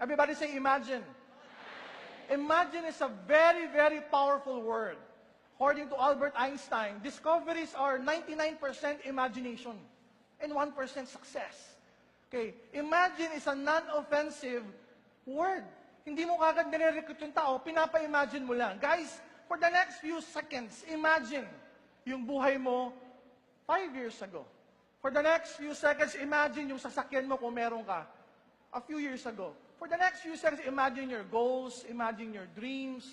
Everybody say imagine. Imagine is a very, very powerful word. According to Albert Einstein, discoveries are 99% imagination and 1% success. Okay, imagine is a non-offensive word. Hindi mo kagad nire-recruit yung tao, pinapa-imagine mo lang. Guys, for the next few seconds, imagine yung buhay mo 5 years ago. For the next few seconds, imagine yung sasakyan mo kung meron ka a few years ago. For the next few seconds, imagine your goals, imagine your dreams.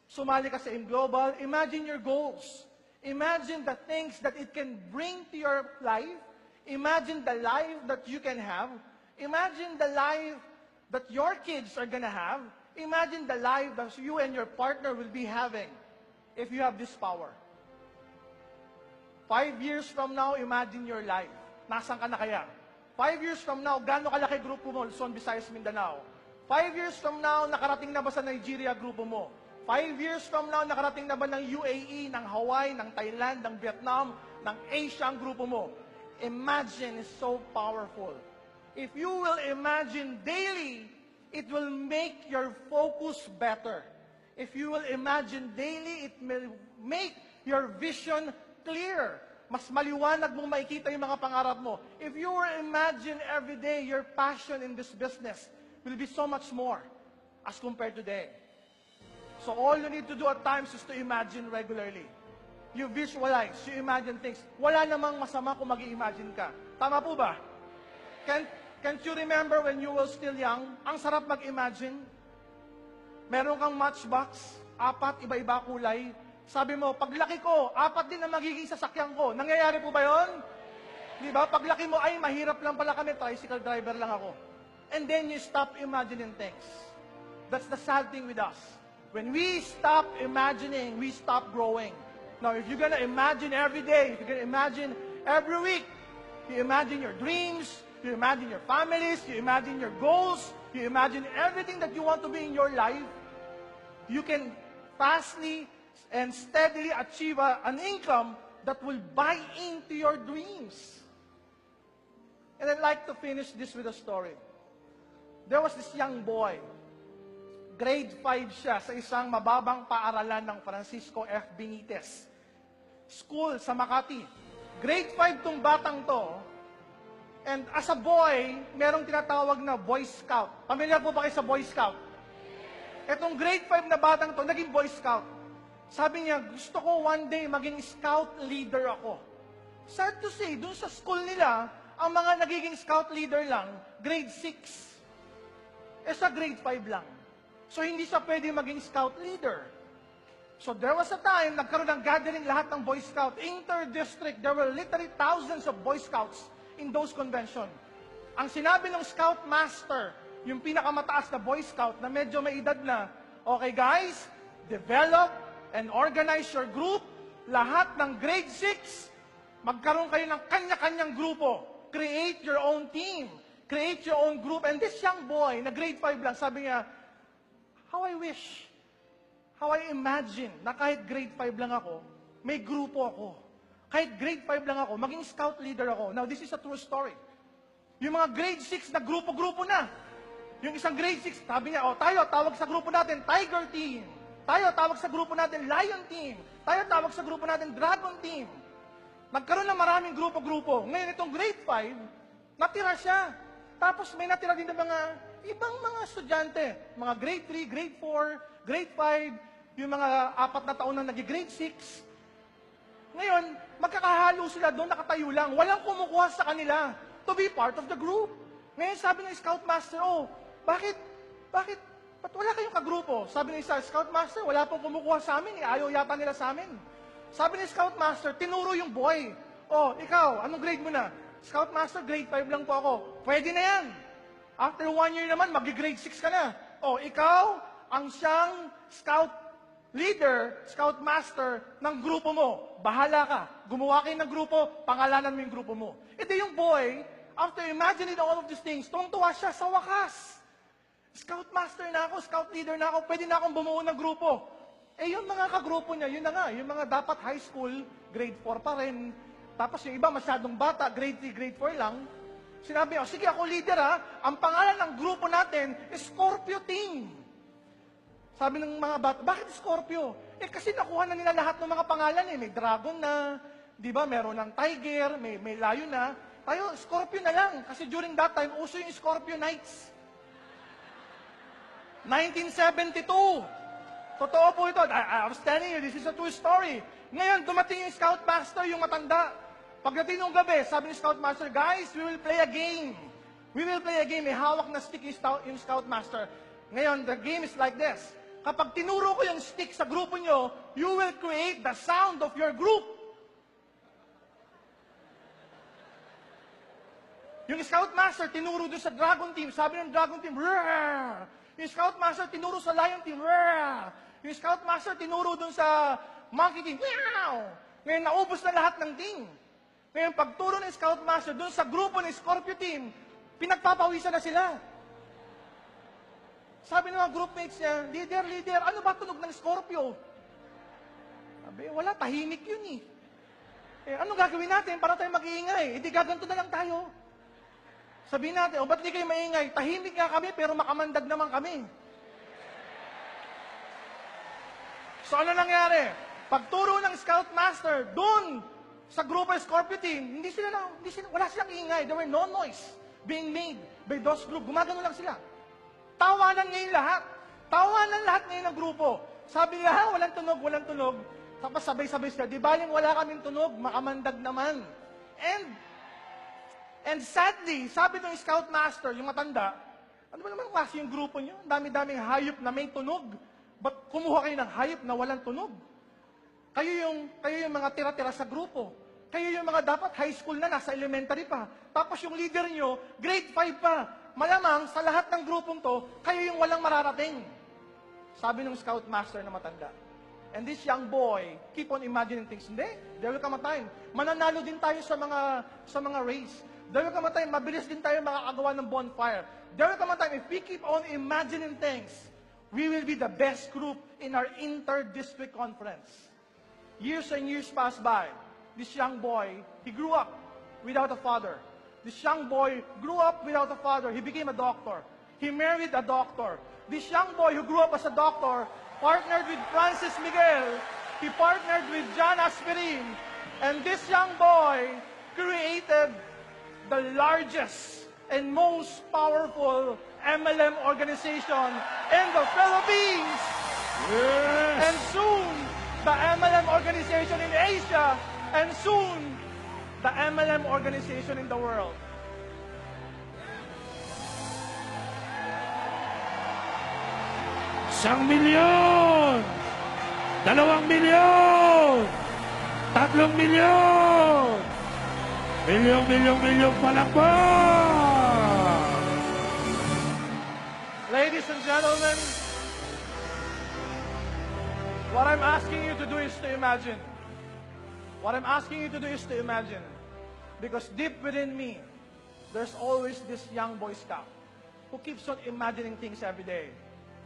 Sumali ka sa InGlobal, imagine your goals. Imagine the things that it can bring to your life. Imagine the life that you can have. Imagine the life that your kids are gonna have. Imagine the life that you and your partner will be having if you have this power. 5 years from now, imagine your life. Nasaan ka na kaya? 5 years from now, gaano kalaki grupo mo, Luzon, Visayas, Mindanao? 5 years from now, nakarating na ba sa Nigeria grupo mo? 5 years from now, nakarating na ba ng UAE, ng Hawaii, ng Thailand, ng Vietnam, ng Asia ang grupo mo? Imagine is so powerful. If you will imagine daily, it will make your focus better. If you will imagine daily, it will make your vision clear. Mas maliwanag mong makikita yung mga pangarap mo. If you will imagine every day, your passion in this business will be so much more as compared today. So all you need to do at times is to imagine regularly. You visualize, you imagine things. Wala namang masama kung mag-i-imagine ka. Tama po ba? Can't you remember when you were still young? Ang sarap mag-imagine. Meron kang matchbox, 4, iba-iba kulay. Sabi mo, paglaki ko, 4 din na magiging sasakyan ko. Nangyayari po ba yun? Di ba? Paglaki mo, ay, mahirap lang pala kami, tricycle driver lang ako. And then you stop imagining things. That's the sad thing with us. When we stop imagining, we stop growing. Now, if you're gonna imagine every day, if you're gonna imagine every week, you imagine your dreams, you imagine your families, you imagine your goals, you imagine everything that you want to be in your life, you can fastly and steadily achieve an income that will buy into your dreams. And I'd like to finish this with a story. There was this young boy. Grade 5 siya sa isang mababang paaralan ng Francisco F. Benitez. School sa Makati. Grade 5 tong batang to. And as a boy, merong tinatawag na Boy Scout. Pamilyar po ba kayo sa Boy Scout? Etong grade 5 na batang to, naging Boy Scout. Sabi niya, gusto ko one day maging scout leader ako. Sad to say, dun sa school nila, ang mga nagiging scout leader lang, grade 6. Sa grade 5 lang. So, hindi siya pwede maging scout leader. So, there was a time, nagkaroon ng gathering lahat ng Boy Scout. Inter-district, there were literally thousands of Boy Scouts in those convention. Ang sinabi ng scout master, yung pinakamataas na Boy Scout, na medyo may edad na, okay guys, develop and organize your group. Lahat ng grade 6, magkaroon kayo ng kanya-kanyang grupo. Create your own team. Create your own group. And this young boy, na grade 5 lang, sabi niya, how I wish, how I imagine na kahit grade 5 lang ako, may grupo ako. Kahit grade 5 lang ako, maging scout leader ako. Now, this is a true story. Yung mga grade 6 na grupo-grupo na. Yung isang grade 6, sabi niya, tayo, tawag sa grupo natin, Tiger Team. Tayo, tawag sa grupo natin, Lion Team. Tayo, tawag sa grupo natin, Dragon Team. Nagkaroon ng maraming grupo-grupo. Ngayon, itong grade 5, natira siya. Tapos may natira din ng mga ibang mga estudyante, mga grade 3, grade 4, grade 5, yung mga 4 na taon na nag-grade 6. Ngayon, magkakahalo sila doon, nakatayo lang. Walang kumukuha sa kanila to be part of the group. Ngayon, sabi ng Scoutmaster, bakit wala kayong kagrupo? Sabi ng isa, Scoutmaster, wala pong kumukuha sa amin, ayaw yata nila sa amin. Sabi ng Scoutmaster, tinuro yung boy. Ikaw, anong grade mo na? Scoutmaster, grade 5 lang po ako. Pwede na yan. After 1 year naman, mag-grade 6 ka na. Ikaw, ang siyang scout leader, scout master ng grupo mo. Bahala ka. Gumawa kayo ng grupo, pangalanan mo yung grupo mo. Ito yung boy, after imagining all of these things, tuwang-tuwa siya sa wakas. Scout master na ako, scout leader na ako, pwede na akong bumuo ng grupo. Yung mga kagrupo niya, yun na nga, yung mga dapat high school, grade 4 pa rin. Tapos yung iba masyadong bata, grade 3, grade 4 lang. Sinabi niya, sige ako leader ha, ang pangalan ng grupo natin is Scorpio Team. Sabi ng mga bata, bakit Scorpio? Eh kasi nakuha na nila lahat ng mga pangalan eh. May dragon na, di ba, meron ng tiger, may lion na. Tayo, Scorpio na lang. Kasi during that time, uso yung Scorpio Knights. 1972. Totoo po ito. I was telling you, this is a true story. Ngayon, dumating yung Scoutmaster, yung matanda. Pagdating ng gabi, sabi ni Scoutmaster, guys, we will play a game. We will play a game. May hawak na stick yung Scoutmaster. Ngayon, the game is like this. Kapag tinuro ko yung stick sa grupo nyo, you will create the sound of your group. Yung Scoutmaster, tinuro doon sa Dragon Team. Sabi ng Dragon Team, Rrrr! Yung Scoutmaster, tinuro sa Lion Team, Rrrr! Yung Scoutmaster, tinuro doon sa Monkey Team, Meow! Ngayon, naubos na lahat ng team. Ngayon, pagturo ng Scoutmaster doon sa grupo ng Scorpio Team, pinagpapawisan na sila. Sabi ng mga groupmates niya, leader, ano ba tunog ng Scorpio? Sabi, wala, tahimik yun eh. Eh, ano gagawin natin para tayo mag-iingay? Hindi gaganto na lang tayo. Sabihin natin, ba't di kayo maingay? Tahimik nga kami, pero makamandag naman kami. So ano nangyari? Pagturo ng Scoutmaster, doon sa grupo ng Scorpio Team, wala silang ingay. There were no noise being made by those group. Gumagano lang sila. Tawanan ngayon lahat. Tawanan lahat ngayon ng grupo. Sabi nila, walang tunog. Tapos sabay-sabay sila, di baling wala kaming tunog, makamandag naman. And sadly, sabi ng Scoutmaster, yung matanda, ano ba naman klase yung grupo nyo? Ang dami-daming hayop na may tunog. Ba't kumuha kayo ng hayop na walang tunog? Kayo yung mga tira-tira sa grupo. Kayo yung mga dapat high school na, nasa elementary pa. Tapos yung leader nyo, grade 5 pa. Malamang, sa lahat ng grupong to, kayo yung walang mararating. Sabi ng Scoutmaster na matanda. And this young boy, keep on imagining things. Hindi, there will come a time. Mananalo din tayo sa mga race. There will come a time, mabilis din tayo makakagawa ng bonfire. There will come a time, if we keep on imagining things, we will be the best group in our inter-district conference. Years and years passed by. This young boy, he grew up without a father. This young boy grew up without a father. He became a doctor. He married a doctor. This young boy who grew up as a doctor partnered with Francis Miguel. He partnered with John Aspirin. And this young boy created the largest and most powerful MLM organization in the Philippines. Yes! And soon, the MLM organization in Asia, and soon, the MLM organization in the world. Isang milyon! 2 milyon! 3 milyon! Milyong palakpak! Ladies and gentlemen, what I'm asking you to do is to imagine. What I'm asking you to do is to imagine. Because deep within me, there's always this young Boy Scout who keeps on imagining things every day.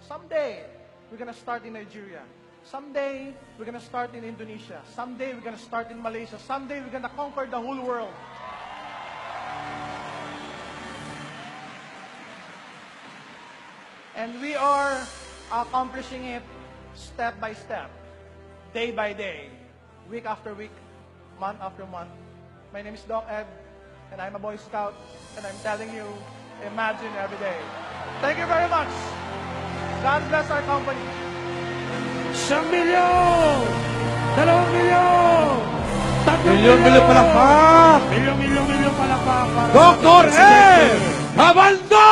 Someday, we're gonna start in Nigeria. Someday, we're gonna start in Indonesia. Someday, we're gonna start in Malaysia. Someday, we're gonna conquer the whole world. And we are accomplishing it step by step, day by day, week after week, month after month. My name is Doc Ed, and I'm a Boy Scout, and I'm telling you, imagine every day. Thank you very much. God bless our company. 1 milyon! 2 milyon! 3 Milyon palakpak! Milyon palakpak! Dr. Ed Abando!